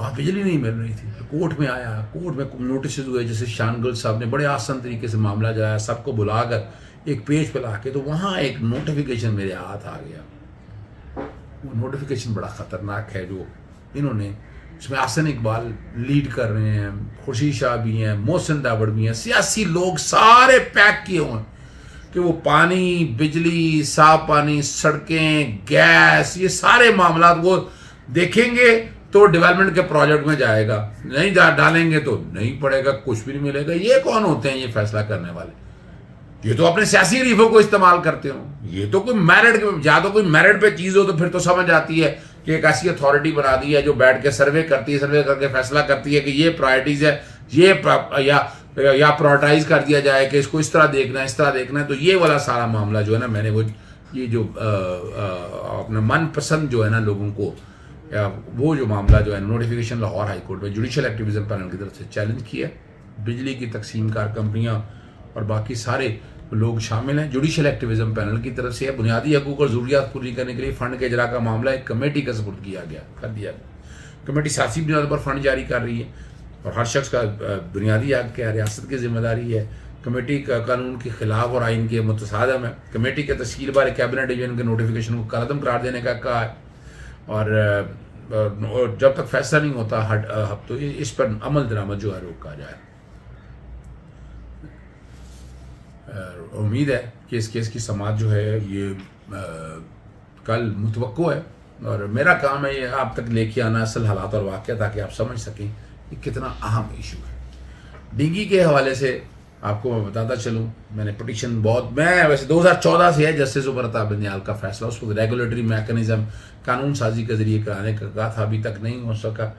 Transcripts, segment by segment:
وہاں بجلی نہیں مل رہی تھی. کورٹ میں آیا, کورٹ میں نوٹسز ہوئے, جیسے شان گل صاحب نے بڑے آسان طریقے سے معاملہ جایا, سب کو بلا کر ایک پیج پہ لا کے, تو وہاں ایک نوٹیفیکیشن میرے ہاتھ آ گیا. وہ نوٹیفیکیشن بڑا خطرناک ہے جو انہوں نے, اس میں حسن اقبال لیڈ کر رہے ہیں, خورشید شاہ بھی ہیں, محسن داوڑ بھی ہیں, سیاسی لوگ سارے پیک کیے ہوئے کہ وہ پانی, بجلی, صاف پانی, سڑکیں, گیس, یہ سارے معاملات وہ دیکھیں گے تو ڈیولپمنٹ کے پروجیکٹ میں جائے گا, نہیں ڈالیں گے تو نہیں پڑے گا, کچھ بھی نہیں ملے گا. یہ کون ہوتے ہیں یہ فیصلہ کرنے والے؟ یہ تو اپنے سیاسی ریفوں کو استعمال کرتے ہوں. یہ تو کوئی میرٹ, یا تو کوئی میرٹ پہ چیز ہو تو پھر تو سمجھ آتی ہے کہ ایک ایسی اتھارٹی بنا دی ہے جو بیٹھ کے سروے کرتی ہے, سروے کر کے فیصلہ کرتی ہے کہ یہ پرائرٹیز ہے, یہ یا پرائرٹائز کر دیا جائے کہ اس کو اس طرح دیکھنا ہے, اس طرح دیکھنا ہے. تو یہ والا سارا معاملہ جو ہے نا, میں نے وہ یہ جو اپنا من پسند جو ہے نا لوگوں کو, وہ جو معاملہ جو ہے نوٹیفیکیشن لاہور ہائی کورٹ میں جوڈیشل ایکٹیویزم پینل کی طرف سے چیلنج کیا. بجلی کی تقسیم کار کمپنیاں اور باقی سارے لوگ شامل ہیں. جوڈیشل ایکٹیویزم پینل کی طرف سے بنیادی حقوق اور ضروریات پوری کرنے کے لیے فنڈ کے اجرا کا معاملہ ایک کمیٹی کا سپرد کر دیا گیا. کمیٹی سیاسی بنیاد پر فنڈ جاری کر رہی ہے اور ہر شخص کا بنیادی حق کیا ریاست کی ذمہ داری ہے. کمیٹی کا قانون کے خلاف اور آئین کے متصادم ہے. کمیٹی کے تشکیل بارے کیبنٹ ڈویژن کے نوٹیفیکیشن کو کالعدم قرار دینے کا کہا ہے, اور جب تک فیصلہ نہیں ہوتا تو اس پر عمل درآمد جو ہے روکا جائے. امید ہے کہ اس کیس کی سماعت جو ہے یہ کل متوقع ہے, اور میرا کام ہے یہ آپ تک لے کے آنا اصل حالات اور واقعہ, تاکہ آپ سمجھ سکیں کہ کتنا اہم ایشو ہے. ڈنگی کے حوالے سے آپ کو میں بتاتا چلوں, میں نے پٹیشن میں ویسے 2014 سے ہے جسٹس عمر عطا بندیال کا فیصلہ, اس کو ریگولیٹری میکانزم قانون سازی کے ذریعے کرانے کا کہا تھا, ابھی تک نہیں ہو سکا.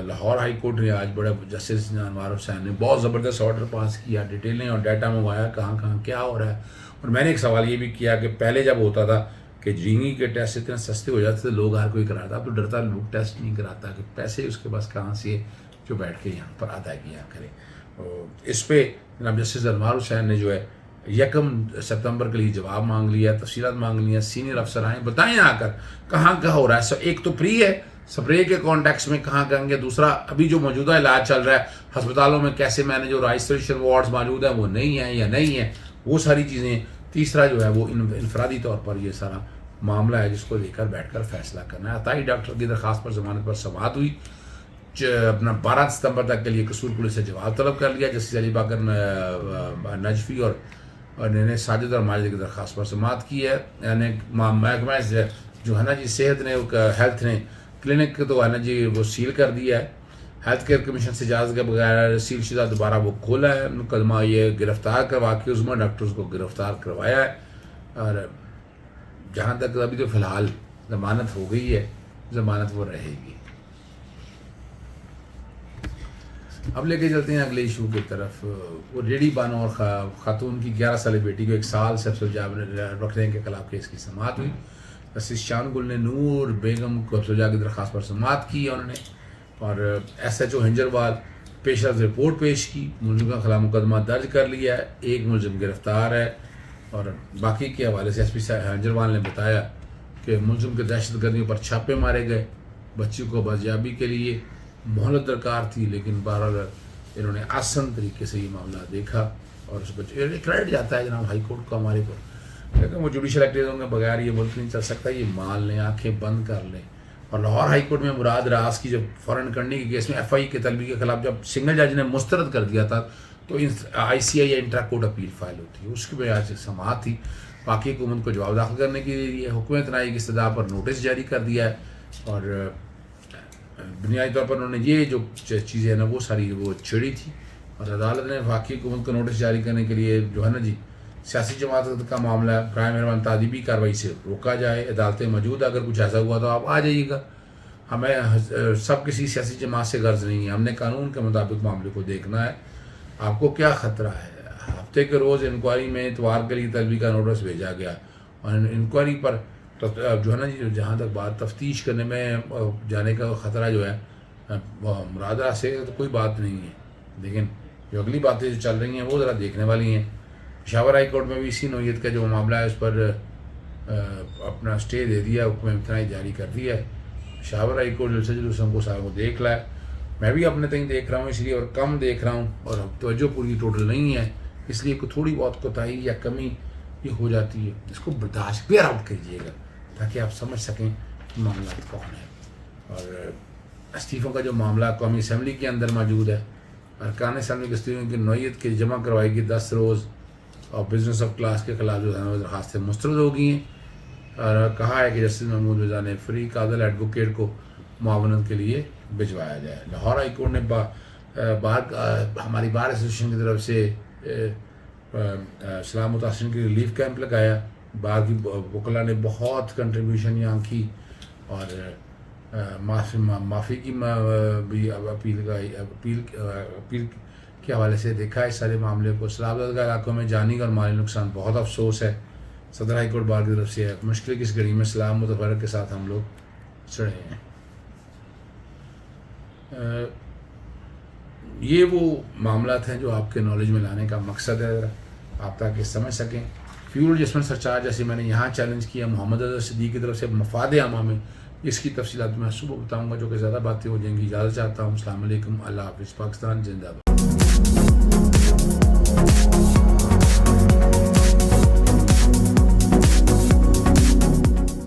لاہور ہائی کورٹ نے آج بڑے جسٹس انوار حسین نے بہت زبردست آرڈر پاس کیا, ڈیٹیلیں اور ڈیٹا منگوایا کہاں کہاں کیا ہو رہا ہے. اور میں نے ایک سوال یہ بھی کیا کہ پہلے جب ہوتا تھا کہ ڈنگی کے ٹیسٹ اتنے سستے ہو جاتے تھے, لوگ ہر کوئی کراتا, اب تو ڈرتا لوگ ٹیسٹ نہیں کراتا کہ پیسے اس کے پاس کہاں سے جو بیٹھ کے یہاں پر ادائیگیاں کرے. اس پہ جناب جسٹس انوار حسین نے جو ہے 1 ستمبر کے لیے جواب مانگ لیا, تفصیلات مانگ لیا. سینئر افسر آئیں, بتائیں آ کر کہاں کہاں ہو رہا ہے. ایک تو پری ہے, سپرے کے کانٹیکس میں کہاں کریں گے, دوسرا ابھی جو موجودہ علاج چل رہا ہے ہسپتالوں میں کیسے مینیج ہو رہا ہے, آئسولیشن وارڈز موجود ہیں وہ نہیں ہیں یا نہیں ہیں, وہ ساری چیزیں. تیسرا جو ہے وہ انفرادی طور پر یہ سارا معاملہ ہے جس کو لے کر بیٹھ کر فیصلہ کرنا ہے. عطائی ڈاکٹر کی درخواست پر ضمانت پر سماعت ہوئی, اپنا 12 ستمبر تک کے لیے قصور پولیس سے جواب طلب کر لیا. جسٹس علی باقر نجفی اور نے ساجد اور ماجد کی درخواست پر سماعت کی ہے. یعنی محکمہ جو ہے نا جی صحت نے, ہیلتھ نے کلینک تو ہے نا جی وہ سیل کر دیا ہے. ہیلتھ کیئر کمیشن سے اجازت کے بغیر سیل شدہ دوبارہ وہ کھولا ہے. مقدمہ یہ گرفتار کروا کے عظمی ڈاکٹرز کو گرفتار کروایا ہے, اور جہاں تک ابھی تو فی الحال ضمانت ہو گئی ہے, ضمانت وہ رہے گی. اب لے کے چلتے ہیں اگلے ایشو کی طرف. وہ ریڈی بانو اور خاتون کی 11 سالہ بیٹی کو 1 سال سے افسر جا رکھنے کے خلاف کیس کی سماعت ہوئی. جسٹس شان گل نے نور بیگم کو افسر جا کی درخواست پر سماعت کی انہوں نے, اور ایس ایچ او ہنجروال پیش رفت رپورٹ پیش کی. ملزم کے خلاف مقدمہ درج کر لیا ہے, 1 ملزم گرفتار ہے. اور باقی کے حوالے سے ایس پی ہنجروال نے بتایا کہ ملزم کے دہشت گردیوں پر چھاپے مارے گئے. بچی کو بازیابی کے لیے مہلت درکار تھی, لیکن بہرحال انہوں نے آسان طریقے سے یہ معاملہ دیکھا اور اس بچے کریڈٹ جاتا ہے جناب ہائی کورٹ کو ہمارے پر, لیکن وہ جوڈیشل ایکٹیویزم کے بغیر یہ ملک نہیں چل سکتا. یہ مان لیں, آنکھیں بند کر لیں. اور لاہور ہائی کورٹ میں مراد راز کی جب فوراً کرنے کے کیس میں ایف آئی کے طلبی کے خلاف جب سنگل جج نے مسترد کر دیا تھا تو آئی سی آئی یا انٹرا کورٹ اپیل فائل ہوتی ہے, اس کی وجہ سے سماعت تھی. باقی حکومت کو جواب داخل کرنے کے لیے حکم اعتنائی کی استدعا پر نوٹس جاری کر دیا ہے, اور بنیادی طور پر انہوں نے یہ جو چیزیں ہیں نا وہ ساری وہ چھیڑی تھی, اور عدالت نے واقعی حکومت کو نوٹس جاری کرنے کے لیے جو ہے نا جی سیاسی جماعت کا معاملہ ہے, برائے مہربان تعدیبی کارروائی سے روکا جائے. عدالتیں موجود, اگر کچھ ایسا ہوا تو آپ آ جائیے گا. ہمیں سب کسی سیاسی جماعت سے غرض نہیں ہے, ہم نے قانون کے مطابق معاملے کو دیکھنا ہے. آپ کو کیا خطرہ ہے؟ ہفتے کے روز انکوائری میں اتوار کے لیے طلبی کا نوٹس بھیجا گیا, اور انکوائری پر جو ہے نا جی جہاں تک بات تفتیش کرنے میں جانے کا خطرہ جو ہے مرادہ سے تو کوئی بات نہیں ہے, لیکن جو اگلی باتیں جو چل رہی ہیں وہ ذرا دیکھنے والی ہیں. پشاور ہائی کورٹ میں بھی اسی نوعیت کا جو معاملہ ہے اس پر اپنا اسٹے دے دیا, حکم امتناعی جاری کر دیا ہے. شاور ہائی کورٹ جلسہ جلوس ہم کو سارا کو دیکھ لا ہے. میں بھی اپنے تئیں دیکھ رہا ہوں اس لیے, اور کم دیکھ رہا ہوں, اور توجہ پوری ٹوٹل نہیں ہے, اس لیے کوئی تھوڑی بہت کوتاہی یا کمی یہ ہو جاتی ہے, اس کو برداشت بیئر آؤٹ کیجیے گا تاکہ آپ سمجھ سکیں کہ معاملات کون ہیں. اور استعفوں کا جو معاملہ قومی اسمبلی کے اندر موجود ہے, ارکان اسمبلی کے استعفوں کی نوعیت کی جمع کروائی گئی 10 روز, اور بزنس آف کلاس کے خلاف جو ہے درخواستیں مسترد ہو گئی ہیں, اور کہا ہے کہ جسٹس محمود رضا نے فری قابل ایڈوکیٹ کو معاونت کے لیے بھجوایا جائے. لاہور ہائی کورٹ نے ہماری بار ایسوسیشن کی طرف سے سلام متاثرین کے ریلیف کیمپ لگایا. بار کی وکلا نے بہت کنٹریبیوشن یہاں کی, اور معافی کی بھی اپیل کے حوالے سے دیکھا اس سارے معاملے کو. اسلام آباد کا علاقوں میں جانی اور مالی نقصان بہت افسوس ہے. صدر ہائی کورٹ بار کی طرف سے مشکل کی اس گھڑی میں سلام متفرق کے ساتھ ہم لوگ چڑھے ہیں. یہ وہ معاملات ہیں جو آپ کے نالج میں لانے کا مقصد ہے, آپ تاکہ سمجھ سکیں. فیول ایڈجسٹمنٹ سرچارج جیسے میں نے یہاں چیلنج کیا محمد اظہر صدیقی کی طرف سے مفاد عامہ میں, اس کی تفصیلات میں صبح بتاؤں گا, جو کہ زیادہ باتیں ہو جائیں گی. اجازت چاہتا ہوں. السلام علیکم. اللہ حافظ. پاکستان زندہ باد.